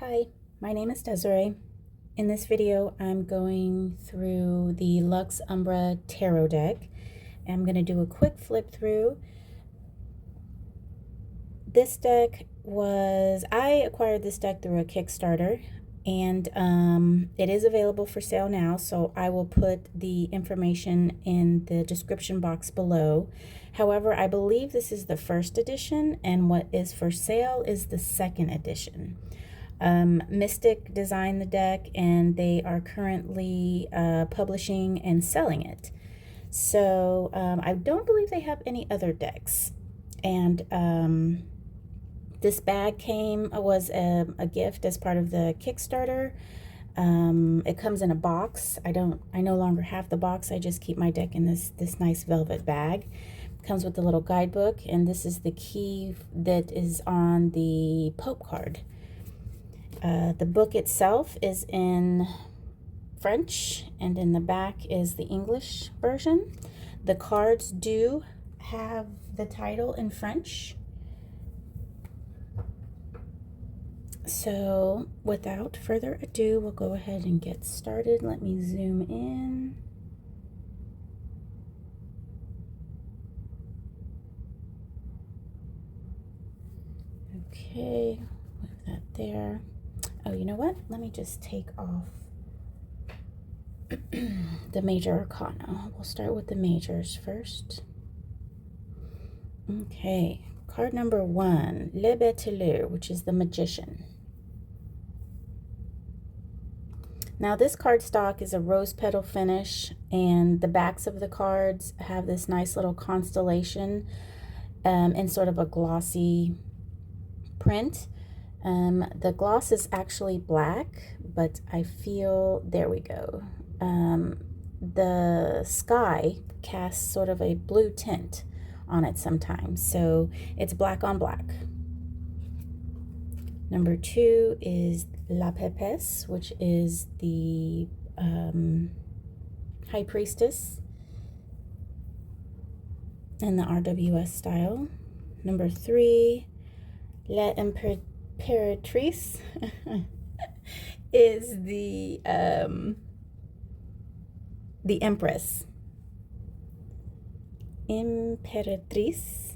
Hi, my name is Desiree. In this video, I'm going through the Lux Umbra Tarot deck. I'm going to do a quick flip through. This deck I acquired this deck through a Kickstarter, and it is available for sale now, so I will put the information in the description box below. However, I believe this is the first edition, and what is for sale is the second edition. Mystiic designed the deck, and they are currently publishing and selling it. So I don't believe they have any other decks. And this bag was a gift as part of the Kickstarter. It comes in a box. I no longer have the box. I just keep my deck in this nice velvet bag. Comes with a little guidebook, and this is the key that is on the Pope card. The book itself is in French, and in the back is the English version. The cards do have the title in French. So without further ado, we'll go ahead and get started. Let me zoom in. Okay, move that there. Oh, you know what? Let me just take off the major arcana. We'll start with the majors first. Okay, card number 1, Le Beteleur, which is the Magician. Now this cardstock is a rose petal finish, and the backs of the cards have this nice little constellation in sort of a glossy print. The gloss is actually black, but I feel, there we go. The sky casts sort of a blue tint on it sometimes, so it's black on black. Number 2 is La Pépesse, which is the High Priestess in the RWS style. Number 3, La Imperatrice is the Empress. Imperatrice.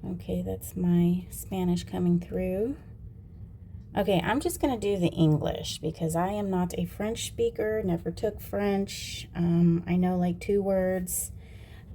Okay, that's my Spanish coming through. Okay, I'm just going to do the English because I am not a French speaker, never took French. I know like 2 words,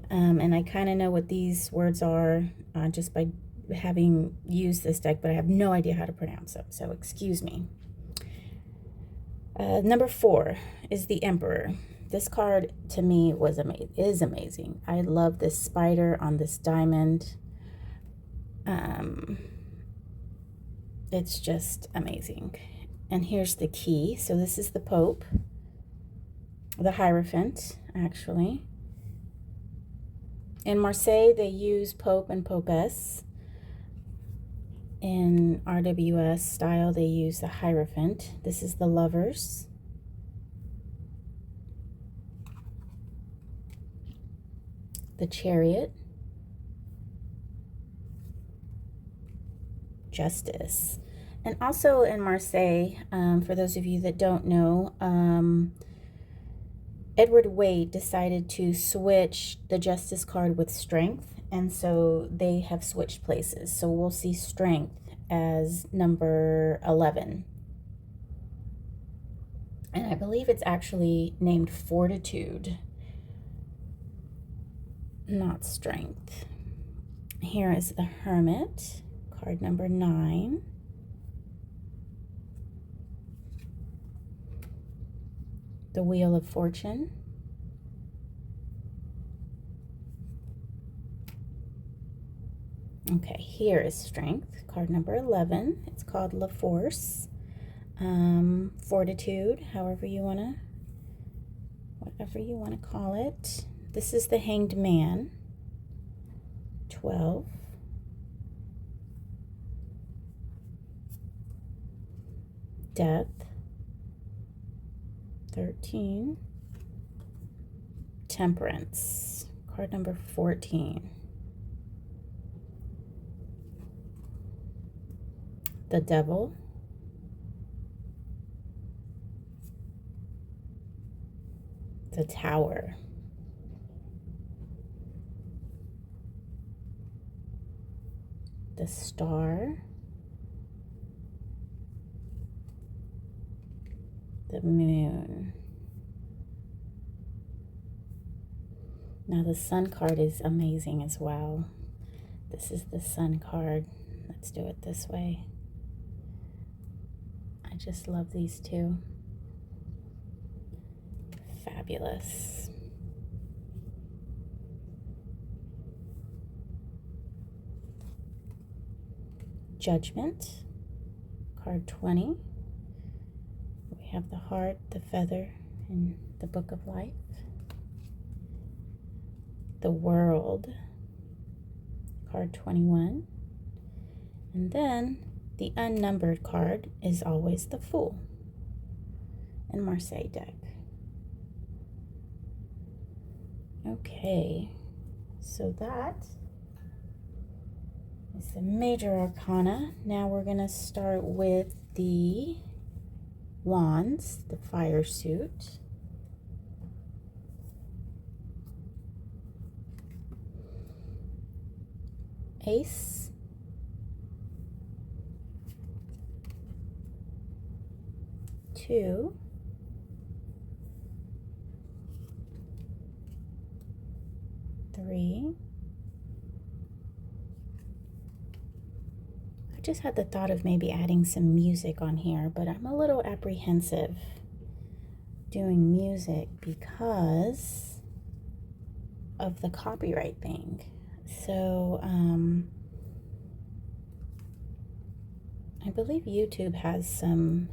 and I kind of know what these words are just by having used this deck, but I have no idea how to pronounce them, so excuse me. Number 4 is the Emperor. This card to me is amazing. I love this spider on this diamond. It's just amazing. And here's the key. So this is the Pope, the Hierophant, actually. In Marseille, they use Pope and Popess. In RWS style, they use the Hierophant. This is the Lovers. The Chariot. Justice. And also in Marseille, for those of you that don't know, Edward Waite decided to switch the Justice card with Strength, and so they have switched places. So we'll see Strength as number 11. And I believe it's actually named Fortitude, not Strength. Here is the Hermit, card number 9. The Wheel of Fortune. Okay, here is Strength, card number 11. It's called La Force. Fortitude, whatever you want to call it. This is the Hanged Man, 12. Death, 13. Temperance, card number 14. The Devil, the Tower. The Star. The Moon. Now the Sun card is amazing as well. This is the Sun card. Let's do it this way. I just love these two. Fabulous. Judgment. Card 20. We have the Heart, the Feather, and the Book of Life. The World. Card 21. And then the unnumbered card is always the Fool in Marseille deck. Okay, so that is the major arcana. Now we're going to start with the wands, the fire suit. Ace. Two. Three. I just had the thought of maybe adding some music on here, but I'm a little apprehensive doing music because of the copyright thing. So I believe YouTube has some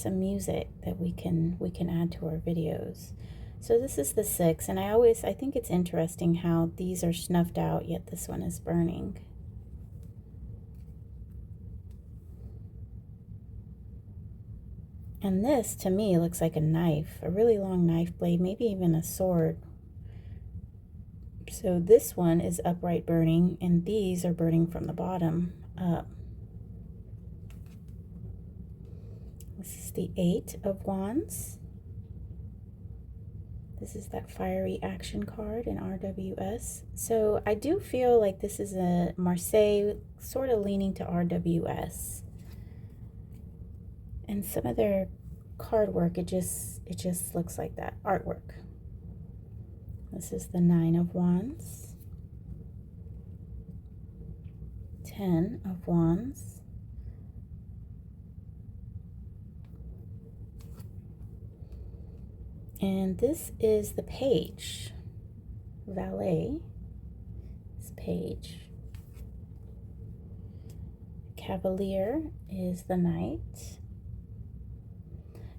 music that we can add to our videos. So this is the 6, and I think it's interesting how these are snuffed out, yet this one is burning. And this, to me, looks like a knife, a really long knife blade, maybe even a sword. So this one is upright burning, and these are burning from the bottom up. This is the 8 of Wands. This is that fiery action card in RWS. So I do feel like this is a Marseille, sort of leaning to RWS. And some of their card work, it just looks like that artwork. This is the 9 of Wands. 10 of Wands. And this is the Page. Valet. This Page. Cavalier is the Knight.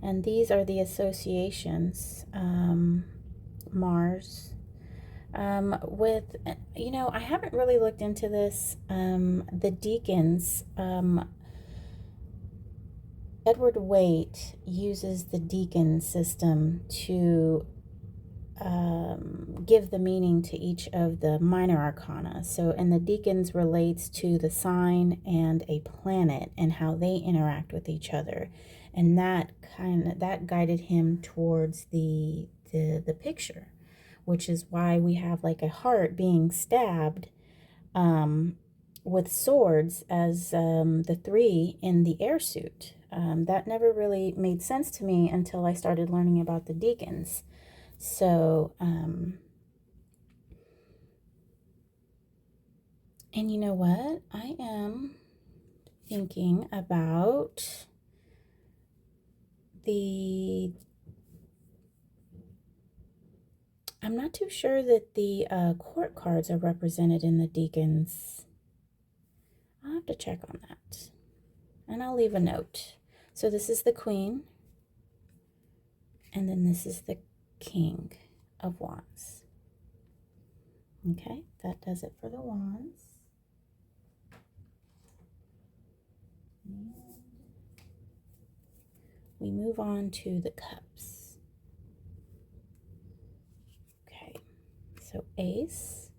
And these are the associations. Mars. With, you know, I haven't really looked into this. The decans. Edward Waite uses the decan system to give the meaning to each of the minor arcana. So, and the decans relates to the sign and a planet and how they interact with each other, and that guided him towards the picture, which is why we have like a heart being stabbed with swords as the 3 in the air suit. That never really made sense to me until I started learning about the decans. So, and you know what? I am thinking about I'm not too sure that the court cards are represented in the decans. I'll have to check on that. And I'll leave a note. So this is the Queen. And then this is the King of Wands. Okay, that does it for the Wands. And we move on to the Cups. Okay, so Ace.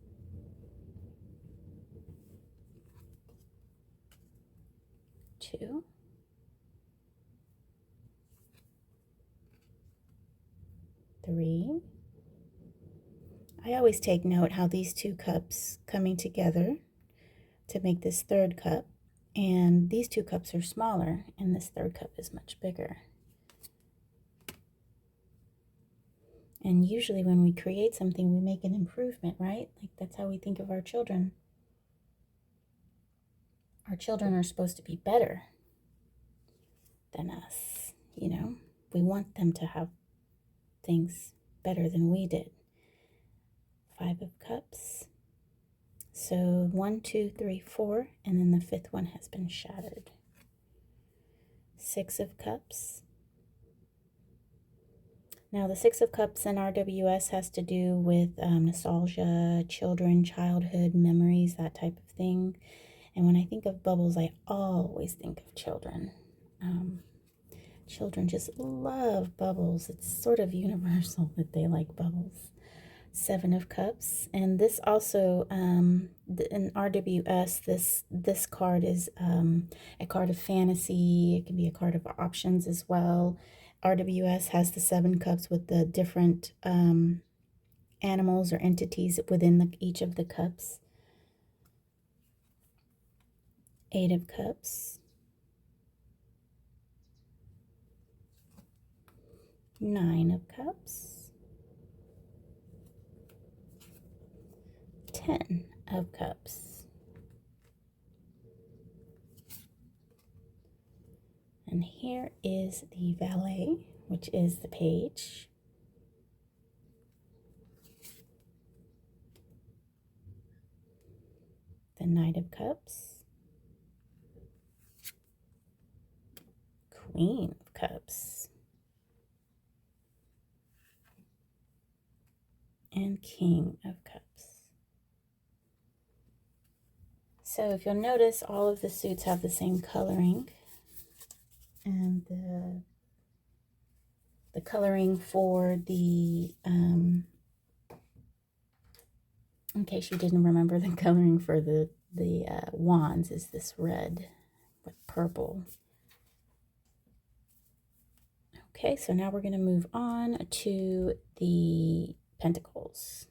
Two. 3. I always take note how these 2 cups coming together to make this 3rd cup, and these 2 cups are smaller and this 3rd cup is much bigger. And usually when we create something, we make an improvement, right? Like that's how we think of our children. Our children are supposed to be better than us, you know? We want them to have things better than we did. 5 of Cups. So 1, 2, 3, 4, and then the 5th one has been shattered. 6 of Cups. Now the 6 of Cups in RWS has to do with nostalgia, children, childhood, memories, that type of thing. And when I think of bubbles, I always think of children. Children just love bubbles. It's sort of universal that they like bubbles. 7 of Cups, and this also in RWS, this card is a card of fantasy. It can be a card of options as well. RWS has the 7 cups with the different animals or entities within each of the cups. 8 of Cups, 9 of Cups, 10 of Cups, and here is the valet, which is the page. The Knight of Cups, Queen of Cups, and King of Cups. So if you'll notice, all of the suits have the same coloring, and the coloring for the in case you didn't remember, the coloring for the wands is this red with purple. Okay, so now we're going to move on to the pentacles.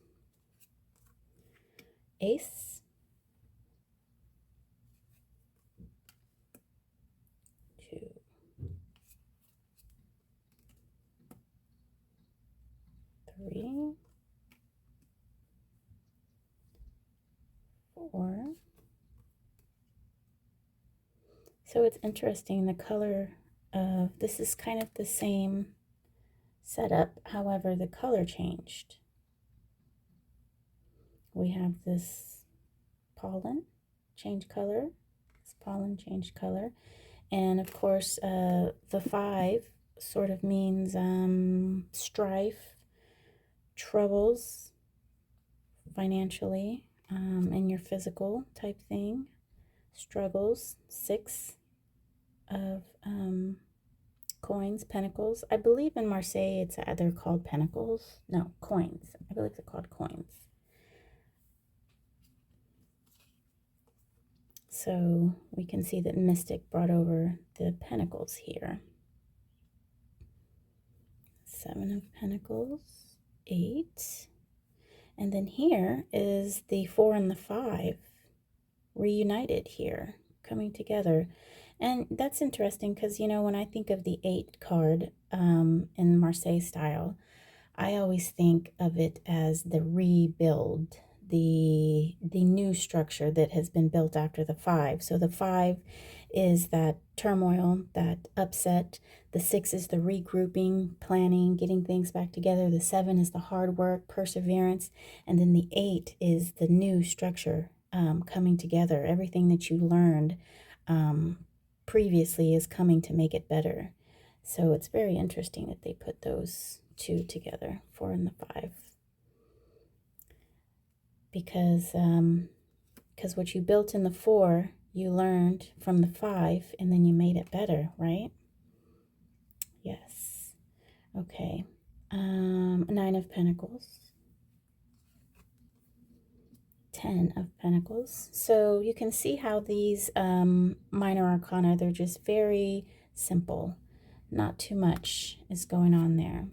Ace, 2, 3, 4. So it's interesting, the color of this is kind of the same setup, however the color changed. We have this pollen change color, this pollen changed color, and of course the 5 sort of means strife, troubles financially, in your physical type thing, struggles. 6 of coins, pentacles. I believe in Marseille it's they're called pentacles. No, coins. I believe they're called coins. So we can see that Mystic brought over the pentacles here. 7 of Pentacles, 8. And then here is the 4 and the 5 reunited here, coming together. And that's interesting because, you know, when I think of the 8 card in Marseille style, I always think of it as the rebuild, the new structure that has been built after the 5. So the 5 is that turmoil, that upset. The 6 is the regrouping, planning, getting things back together. The 7 is the hard work, perseverance. And then the 8 is the new structure coming together. Everything that you learned previously is coming to make it better. So it's very interesting that they put those 2 together, 4 and the 5, because what you built in the 4 you learned from the 5 and then you made it better, right? Yes. Okay. 9 of Pentacles, 10 of Pentacles. So you can see how these minor arcana, they're just very simple, not too much is going on there.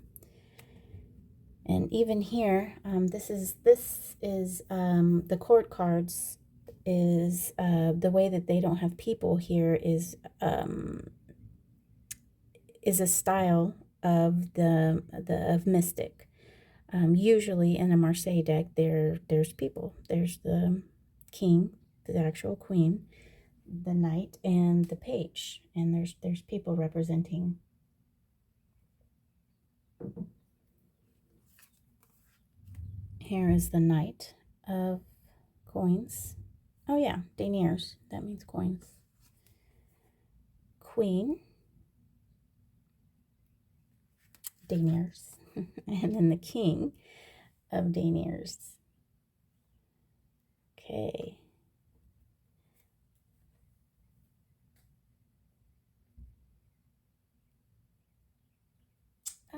And even here, this is the court cards is the way that they don't have people here is a style of of Mystic. Usually in a Marseille deck, there's people. There's the king, the actual queen, the knight, and the page, and there's people representing. Here is the knight of coins. Oh yeah, deniers. That means coins. Queen, deniers, and then the king of deniers. Okay.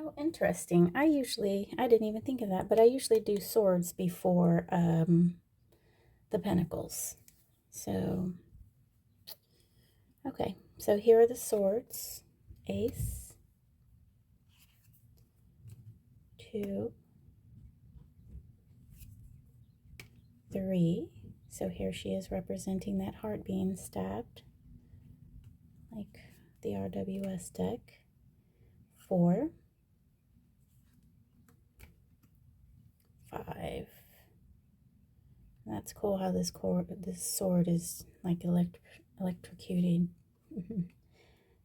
Oh, interesting. I didn't even think of that, but I usually do swords before the pentacles. So, okay. So here are the swords. Ace, 2, 3. So here she is representing that heart being stabbed, like the RWS deck. 4, 5. That's cool how this sword is like electrocuted.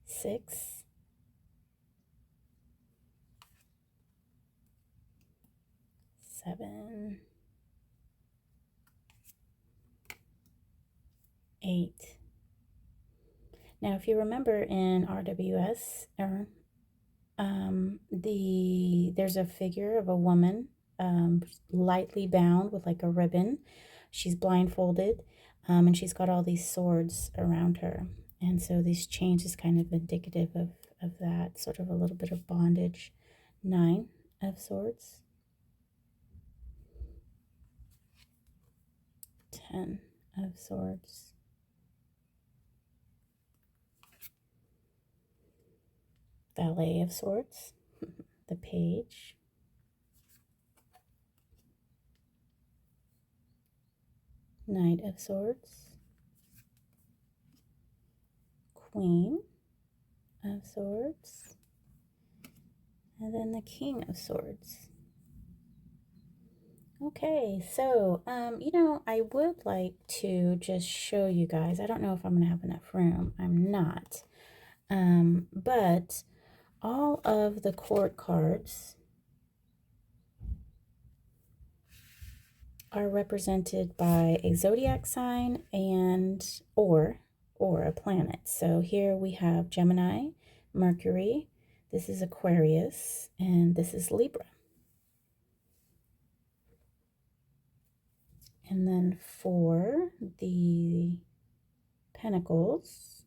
6, 7, 8. Now, if you remember in RWS, there's a figure of a woman, lightly bound with like a ribbon. She's blindfolded, and she's got all these swords around her. And so these chains is kind of indicative of that, sort of a little bit of bondage. 9 of swords. 10 of swords. Valet of swords. The page. Knight of swords. Queen of swords. And then the king of swords. Okay, so, I would like to just show you guys. I don't know if I'm going to have enough room. I'm not. But all of the court cards are represented by a zodiac sign and or a planet. So here we have Gemini, Mercury, this is Aquarius, and this is Libra. And then for the Pentacles,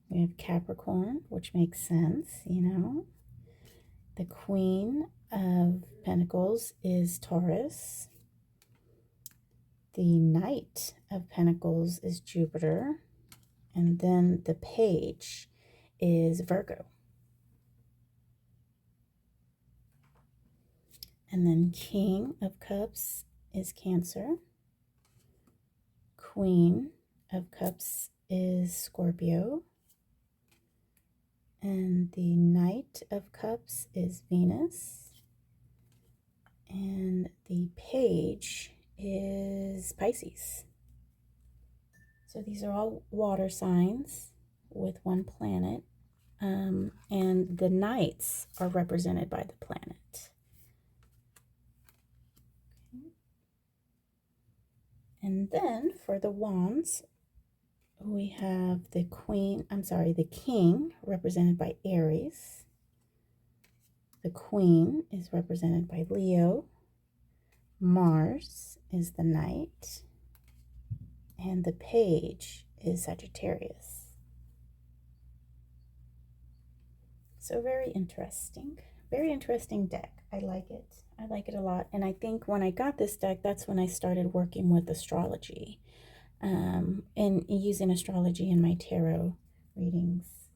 we have Capricorn, which makes sense, The Queen of Pentacles is Taurus. The Knight of Pentacles is Jupiter. And then the Page is Virgo. And then King of Cups is Cancer. Queen of Cups is Scorpio. And the Knight of Cups is Venus. And the Page is Pisces. So these are all water signs with one planet. And the Knights are represented by the planet. Okay. And then for the Wands, we have the King represented by Aries. The Queen is represented by Leo. Mars is the Knight. And the Page is Sagittarius. So very interesting deck. I like it. I like it a lot. And I think when I got this deck, that's when I started working with astrology. And using astrology in my tarot readings.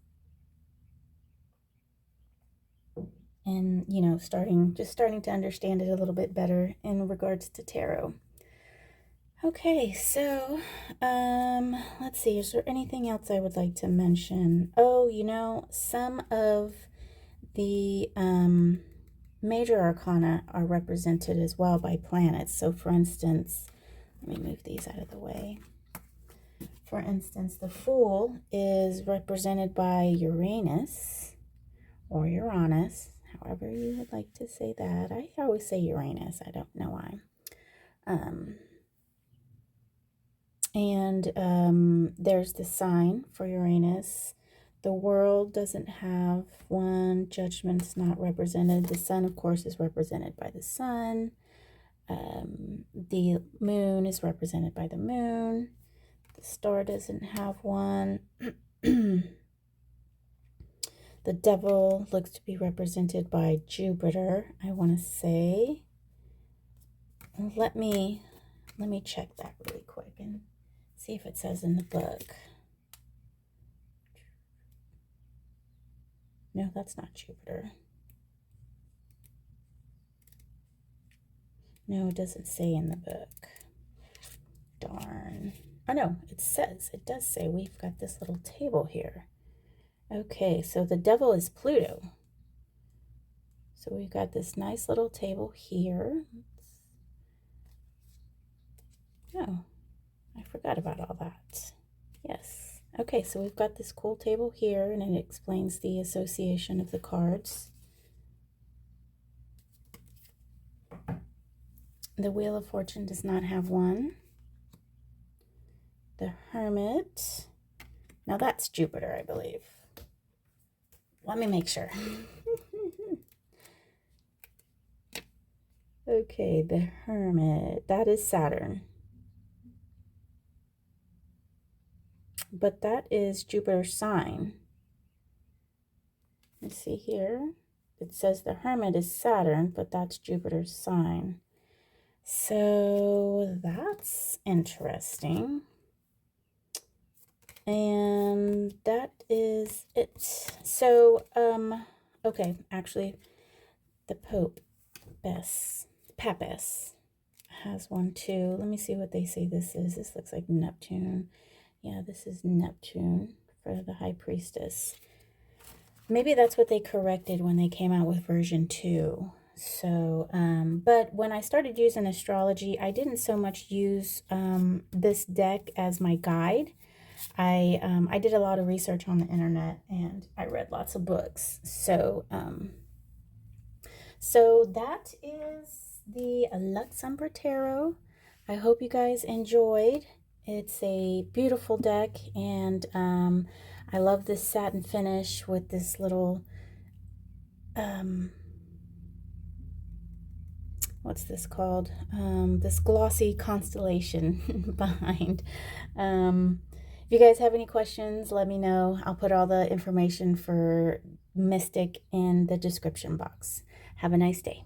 and, you know, just starting to understand it a little bit better in regards to tarot. Okay, so, let's see, is there anything else I would like to mention? Oh, you know, some of the, major arcana are represented as well by planets. So, for instance, let me move these out of the way. For instance, the Fool is represented by Uranus, or Uranus, however you would like to say that. I always say Uranus, I don't know why. There's the sign for Uranus. The World doesn't have one. Judgment's not represented. The Sun, of course, is represented by the Sun. The Moon is represented by the Moon. The Star doesn't have one. The Devil looks to be represented by Jupiter, I want to say. Let me check that really quick and see if it says in the book. No, that's not Jupiter. No, it doesn't say in the book. Darn. Oh, no, it does say we've got this little table here. Okay, so the Devil is Pluto. So we've got this nice little table here. Oh, I forgot about all that. Yes. Okay, so we've got this cool table here, and it explains the association of the cards. The Wheel of Fortune does not have one. The Hermit. Now that's Jupiter, I believe. Let me make sure. Okay, the Hermit. That is Saturn. But that is Jupiter's sign. Let's see here. It says the Hermit is Saturn, but that's Jupiter's sign. So that's interesting. And that is it. So, okay, actually, the Pope, Papus, has one too. Let me see what they say this is. This looks like Neptune. Yeah, this is Neptune for the High Priestess. Maybe that's what they corrected when they came out with version 2. So, but when I started using astrology, I didn't so much use this deck as my guide. I did a lot of research on the internet, and I read lots of books. So, so that is the Lux Umbra Tarot. I hope you guys enjoyed. It's a beautiful deck, and I love this satin finish with this little, what's this called? This glossy constellation behind. If you guys have any questions, let me know. I'll put all the information for Mystiic in the description box. Have a nice day.